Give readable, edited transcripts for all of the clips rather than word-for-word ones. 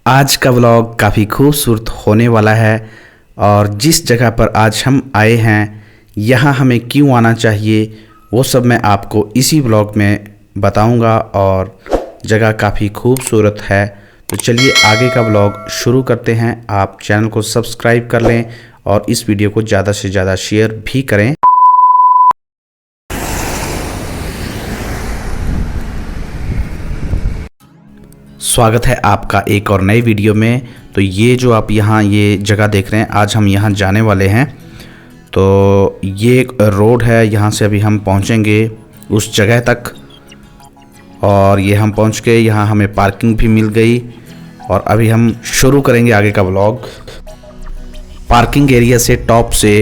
आज का व्लॉग काफ़ी खूबसूरत होने वाला है और जिस जगह पर आज हम आए हैं यहाँ हमें क्यों आना चाहिए वो सब मैं आपको इसी व्लॉग में बताऊंगा और जगह काफ़ी खूबसूरत है। तो चलिए आगे का व्लॉग शुरू करते हैं। आप चैनल को सब्सक्राइब कर लें और इस वीडियो को ज़्यादा से ज़्यादा शेयर भी करें। स्वागत है आपका एक और नई वीडियो में। तो ये जो आप यहाँ ये जगह देख रहे हैं, आज हम यहाँ जाने वाले हैं। तो ये एक रोड है, यहाँ से अभी हम पहुँचेंगे उस जगह तक और ये हम पहुँच गए। यहाँ हमें पार्किंग भी मिल गई और अभी हम शुरू करेंगे आगे का व्लॉग। पार्किंग एरिया से टॉप से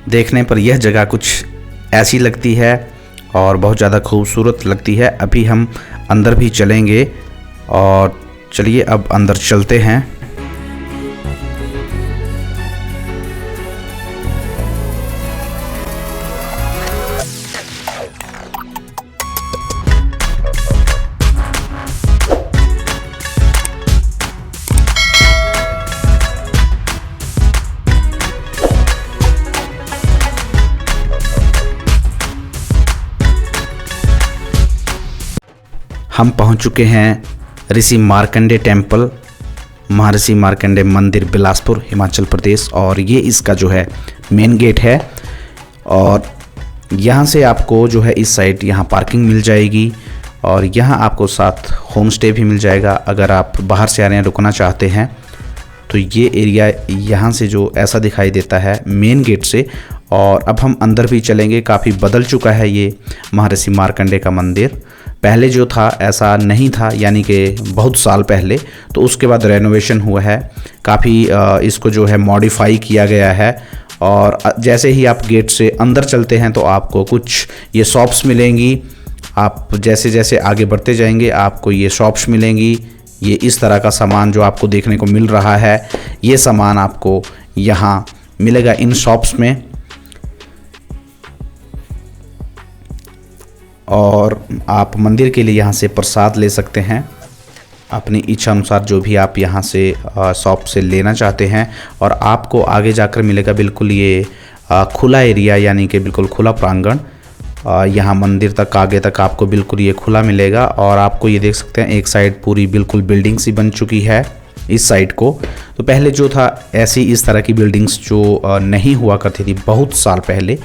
देखने पर यह जगह कुछ ऐसी लगती है और बहुत ज़्यादा खूबसूरत लगती है। अभी हम अंदर भी चलेंगे और चलिए अब अंदर चलते हैं। हम पहुंच चुके हैं ऋषि मार्कंडे टेम्पल, महर्षि मार्कंडे मंदिर, बिलासपुर, हिमाचल प्रदेश। और ये इसका जो है मेन गेट है और यहाँ से आपको जो है इस साइड यहाँ पार्किंग मिल जाएगी और यहाँ आपको साथ होम स्टे भी मिल जाएगा अगर आप बाहर से आ रहे हैं, रुकना चाहते हैं। तो ये एरिया यहाँ से जो ऐसा दिखाई देता है मेन गेट से। और अब हम अंदर भी चलेंगे। काफ़ी बदल चुका है ये महर्षि मार्कंडे का मंदिर। पहले जो था ऐसा नहीं था, यानी कि बहुत साल पहले। तो उसके बाद रेनोवेशन हुआ है, काफ़ी इसको जो है मॉडिफाई किया गया है। और जैसे ही आप गेट से अंदर चलते हैं तो आपको कुछ ये शॉप्स मिलेंगी। आप जैसे जैसे आगे बढ़ते जाएंगे आपको ये शॉप्स मिलेंगी। ये इस तरह का सामान जो आपको देखने को मिल रहा है, ये सामान आपको यहाँ मिलेगा इन शॉप्स में। और आप मंदिर के लिए यहाँ से प्रसाद ले सकते हैं अपनी इच्छा अनुसार, जो भी आप यहाँ से शॉप से लेना चाहते हैं। और आपको आगे जाकर मिलेगा बिल्कुल ये खुला एरिया, यानी कि बिल्कुल खुला प्रांगण। यहाँ मंदिर तक आगे तक आपको बिल्कुल ये खुला मिलेगा। और आपको ये देख सकते हैं एक साइड पूरी बिल्कुल बिल्डिंग सी बन चुकी है इस साइड को। तो पहले जो था ऐसी इस तरह की बिल्डिंग्स जो नहीं हुआ करती थी बहुत साल पहले।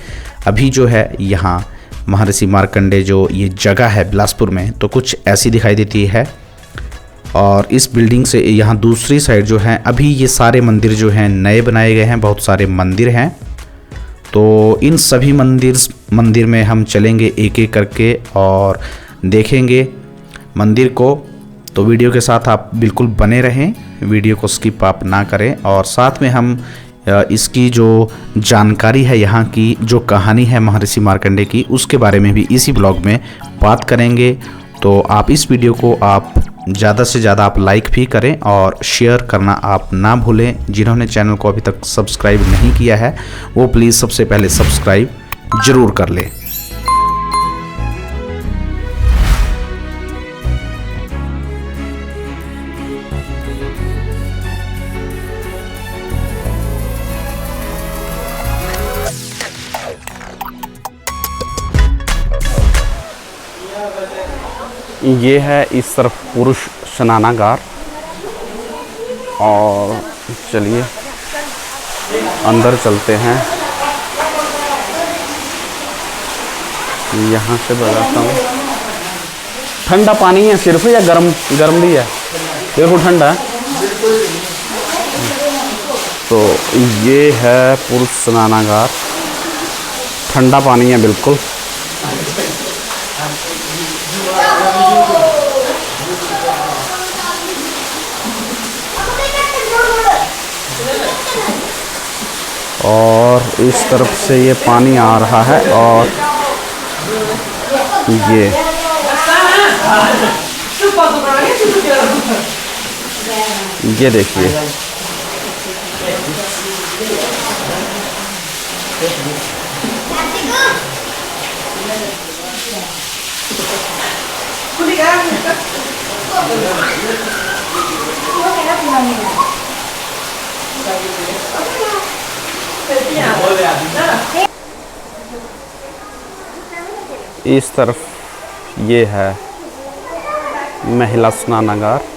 अभी जो है यहाँ महर्षि मार्कंडे जो ये जगह है बिलासपुर में, तो कुछ ऐसी दिखाई देती है। और इस बिल्डिंग से यहाँ दूसरी साइड जो है, अभी ये सारे मंदिर जो हैं नए बनाए गए हैं, बहुत सारे मंदिर हैं। तो इन सभी मंदिर में हम चलेंगे एक एक करके और देखेंगे मंदिर को। तो वीडियो के साथ आप बिल्कुल बने रहें, वीडियो को स्किप आप ना करें। और साथ में हम इसकी जो जानकारी है, यहाँ की जो कहानी है महर्षि मार्कंडे की, उसके बारे में भी इसी ब्लॉग में बात करेंगे। तो आप इस वीडियो को आप ज़्यादा से ज़्यादा आप लाइक भी करें और शेयर करना आप ना भूलें। जिन्होंने चैनल को अभी तक सब्सक्राइब नहीं किया है वो प्लीज़ सबसे पहले सब्सक्राइब ज़रूर कर लें। ये है इस तरफ पुरुष स्नानागार। और चलिए अंदर चलते हैं। यहाँ से बताता हूँ। ठंडा पानी है सिर्फ या गरम भी है? बिल्कुल ठंडा है। तो ये है पुरुष स्नानागार, ठंडा पानी है बिल्कुल। और इस तरफ से ये पानी आ रहा है और ये देखिए इस तरफ ये है महिला स्नानागार।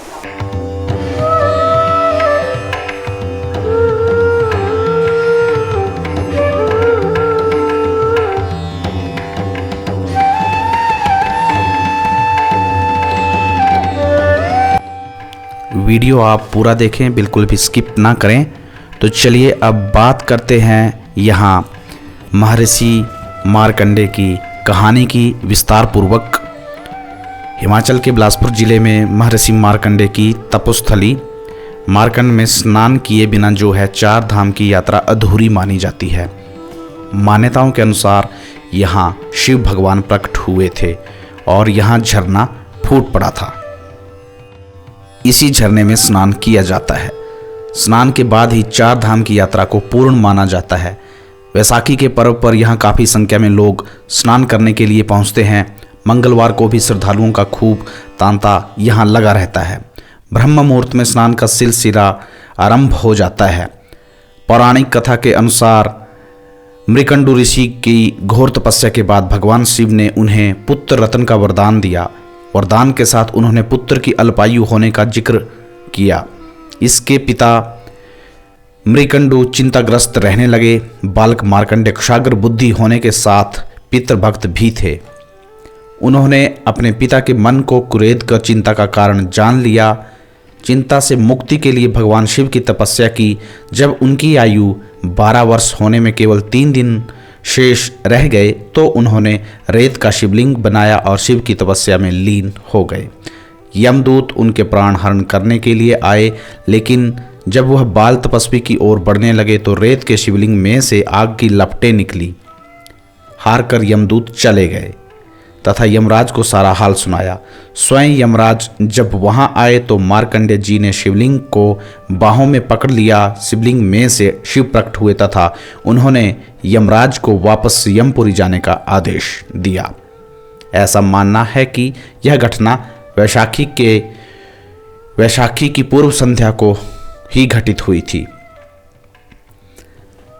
वीडियो आप पूरा देखें, बिल्कुल भी स्किप ना करें। तो चलिए अब बात करते हैं यहाँ महर्षि मार्कंडेय की कहानी की विस्तार पूर्वक। हिमाचल के बिलासपुर जिले में महर्षि मार्कंडेय की तपोस्थली मार्कंड में स्नान किए बिना जो है 4 धाम की यात्रा अधूरी मानी जाती है। मान्यताओं के अनुसार यहाँ शिव भगवान प्रकट हुए थे और यहाँ झरना फूट पड़ा था। इसी झरने में स्नान किया जाता है। स्नान के बाद ही 4 धाम की यात्रा को पूर्ण माना जाता है। वैसाखी के पर्व पर यहाँ काफ़ी संख्या में लोग स्नान करने के लिए पहुँचते हैं। मंगलवार को भी श्रद्धालुओं का खूब तांता यहाँ लगा रहता है। ब्रह्म मुहूर्त में स्नान का सिलसिला आरंभ हो जाता है। पौराणिक कथा के अनुसार मृकंडु ऋषि की घोर तपस्या के बाद भगवान शिव ने उन्हें पुत्र रत्न का वरदान दिया। वरदान के साथ उन्होंने पुत्र की अल्पायु होने का जिक्र किया। इसके पिता मृकंडु चिंताग्रस्त रहने लगे। बालक मार्कंडेय कुशाग्र बुद्धि होने के साथ पितृभक्त भी थे। उन्होंने अपने पिता के मन को कुरेद कर चिंता का कारण जान लिया। चिंता से मुक्ति के लिए भगवान शिव की तपस्या की। जब उनकी आयु 12 वर्ष होने में केवल 3 दिन शेष रह गए तो उन्होंने रेत का शिवलिंग बनाया और शिव की तपस्या में लीन हो गए। यमदूत उनके प्राण हरण करने के लिए आए, लेकिन जब वह बाल तपस्वी की ओर बढ़ने लगे तो रेत के शिवलिंग में से आग की लपटें निकली। हार कर यमदूत चले गए तथा यमराज को सारा हाल सुनाया। स्वयं यमराज जब वहां आए तो मार्कंडेय जी ने शिवलिंग को बाहों में पकड़ लिया। शिवलिंग में से शिव प्रकट हुए तथा उन्होंने यमराज को वापस यमपुरी जाने का आदेश दिया। ऐसा मानना है कि यह घटना वैशाखी की पूर्व संध्या को ही घटित हुई थी।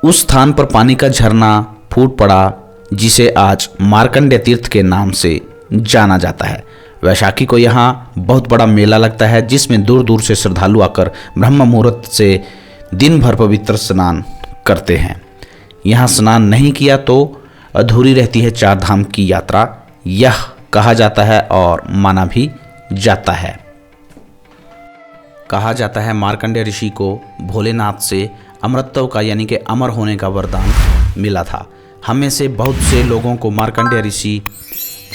उस स्थान पर पानी का झरना फूट पड़ा जिसे आज मार्कंडेय तीर्थ के नाम से जाना जाता है। वैशाखी को यहाँ बहुत बड़ा मेला लगता है जिसमें दूर दूर से श्रद्धालु आकर ब्रह्म मुहूर्त से दिन भर पवित्र स्नान करते हैं। यहाँ स्नान नहीं किया तो अधूरी रहती है 4 धाम की यात्रा, यह कहा जाता है और माना भी जाता है। कहा जाता है मार्कंडेय ऋषि को भोलेनाथ से अमरत्व का यानी कि अमर होने का वरदान मिला था। हमें से बहुत से लोगों को मार्कंडेय ऋषि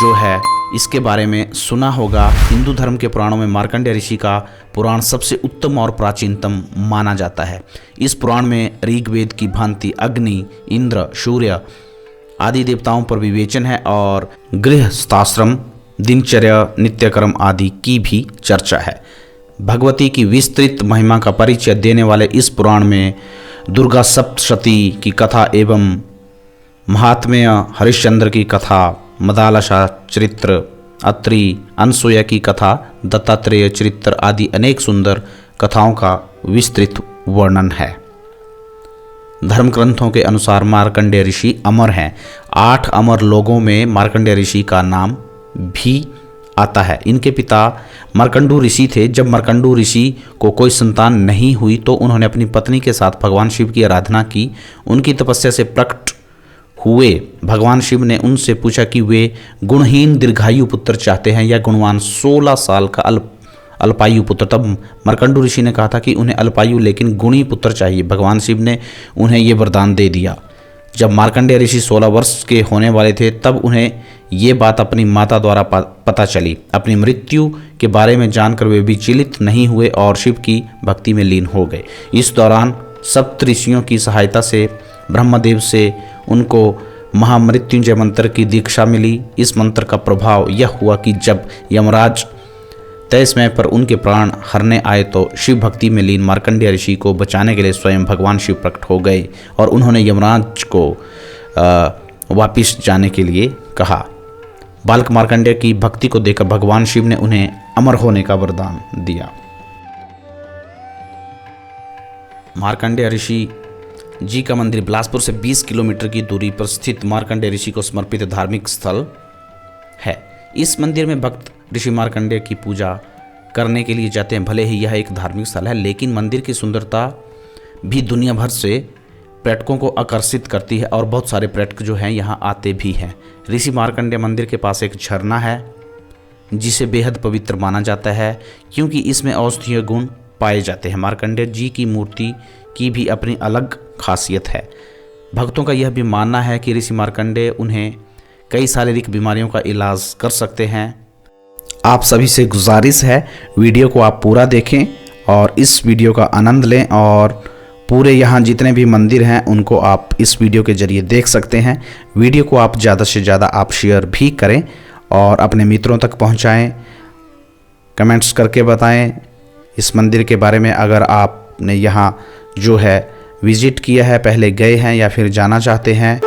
जो है इसके बारे में सुना होगा। हिंदू धर्म के पुराणों में मार्कंडेय ऋषि का पुराण सबसे उत्तम और प्राचीनतम माना जाता है। इस पुराण में ऋग्वेद की भांति अग्नि, इंद्र, सूर्य आदि देवताओं पर विवेचन है और गृहस्थाश्रम, दिनचर्या, नित्यकर्म आदि की भी चर्चा है। भगवती की विस्तृत महिमा का परिचय देने वाले इस पुराण में दुर्गा सप्तशती की कथा एवं महात्म्य, हरिश्चंद्र की कथा, मदालसा चरित्र, अत्रि, अनसुया की कथा, दत्तात्रेय चरित्र आदि अनेक सुंदर कथाओं का विस्तृत वर्णन है। धर्म ग्रंथों के अनुसार मार्कंडेय ऋषि अमर हैं। 8 अमर लोगों में मार्कंडेय ऋषि का नाम भी आता है। इनके पिता मर्कंडु ऋषि थे। जब मर्कंडु ऋषि को कोई संतान नहीं हुई तो उन्होंने अपनी पत्नी के साथ भगवान शिव की आराधना की। उनकी तपस्या से प्रकट हुए भगवान शिव ने उनसे पूछा कि वे गुणहीन दीर्घायु पुत्र चाहते हैं या गुणवान 16 साल का अल्पायु पुत्र। तब मर्कंडु ऋषि ने कहा था कि उन्हें अल्पायु लेकिन गुणी पुत्र चाहिए। भगवान शिव ने उन्हें ये वरदान दे दिया। जब मार्कंडेय ऋषि 16 वर्ष के होने वाले थे तब उन्हें ये बात अपनी माता द्वारा पता चली। अपनी मृत्यु के बारे में जानकर वे विचलित नहीं हुए और शिव की भक्ति में लीन हो गए। इस दौरान सप्त ऋषियों की सहायता से ब्रह्मदेव से उनको महामृत्युंजय मंत्र की दीक्षा मिली। इस मंत्र का प्रभाव यह हुआ कि जब यमराज तय समय पर उनके प्राण हरने आए तो शिव भक्ति में लीन मार्कंडेय ऋषि को बचाने के लिए स्वयं भगवान शिव प्रकट हो गए और उन्होंने यमराज को वापिस जाने के लिए कहा। बालक मार्कंडेय की भक्ति को देखकर भगवान शिव ने उन्हें अमर होने का वरदान दिया। मार्कंडेय ऋषि जी का मंदिर बिलासपुर से 20 किलोमीटर की दूरी पर स्थित मार्कंडेय ऋषि को समर्पित धार्मिक स्थल है। इस मंदिर में भक्त ऋषि मार्कंडेय की पूजा करने के लिए जाते हैं। भले ही यह एक धार्मिक स्थल है, लेकिन मंदिर की सुंदरता भी दुनिया भर से पर्यटकों को आकर्षित करती है और बहुत सारे पर्यटक जो हैं यहाँ आते भी हैं। ऋषि मार्कंडेय मंदिर के पास एक झरना है जिसे बेहद पवित्र माना जाता है, क्योंकि इसमें औषधीय गुण पाए जाते हैं। मार्कंडेय जी की मूर्ति की भी अपनी अलग खासियत है। भक्तों का यह भी मानना है कि ऋषि मार्कंडेय उन्हें कई शारीरिक बीमारियों का इलाज कर सकते हैं। आप सभी से गुजारिश है, वीडियो को आप पूरा देखें और इस वीडियो का आनंद लें, और पूरे यहाँ जितने भी मंदिर हैं उनको आप इस वीडियो के ज़रिए देख सकते हैं। वीडियो को आप ज़्यादा से ज़्यादा आप शेयर भी करें और अपने मित्रों तक पहुँचाएँ। कमेंट्स करके बताएं इस मंदिर के बारे में, अगर आपने यहाँ जो है विज़िट किया है, पहले गए हैं या फिर जाना चाहते हैं।